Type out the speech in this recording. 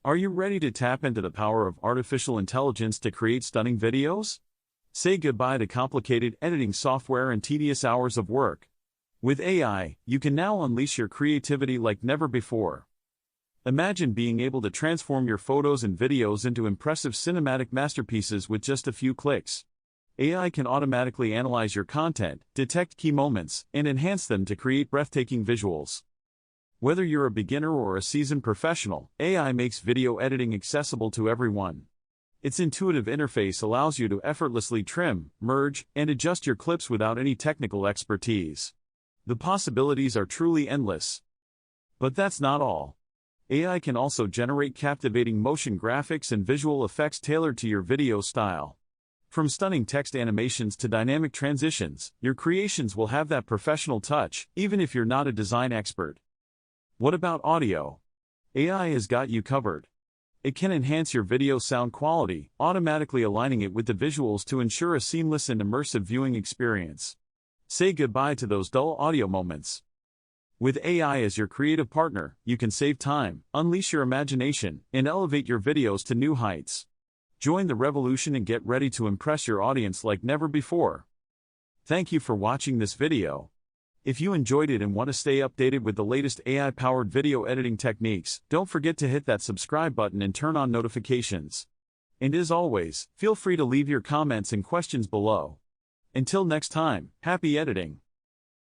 Are you ready to tap into the power of artificial intelligence to create stunning videos? Say goodbye to complicated editing software and tedious hours of work. With AI, you can now unleash your creativity like never before. Imagine being able to transform your photos and videos into impressive cinematic masterpieces with just a few clicks. AI can automatically analyze your content, detect key moments, and enhance them to create breathtaking visuals. Whether you're a beginner or a seasoned professional, AI makes video editing accessible to everyone. Its intuitive interface allows you to effortlessly trim, merge, and adjust your clips without any technical expertise. The possibilities are truly endless. But that's not all. AI can also generate captivating motion graphics and visual effects tailored to your video style. From stunning text animations to dynamic transitions, your creations will have that professional touch, even if you're not a design expert. What about audio? AI has got you covered. It can enhance your video sound quality, automatically aligning it with the visuals to ensure a seamless and immersive viewing experience. Say goodbye to those dull audio moments. With AI as your creative partner, you can save time, unleash your imagination, and elevate your videos to new heights. Join the revolution and get ready to impress your audience like never before. Thank you for watching this video. If you enjoyed it and want to stay updated with the latest AI-powered video editing techniques, don't forget to hit that subscribe button and turn on notifications. And as always, feel free to leave your comments and questions below. Until next time, happy editing!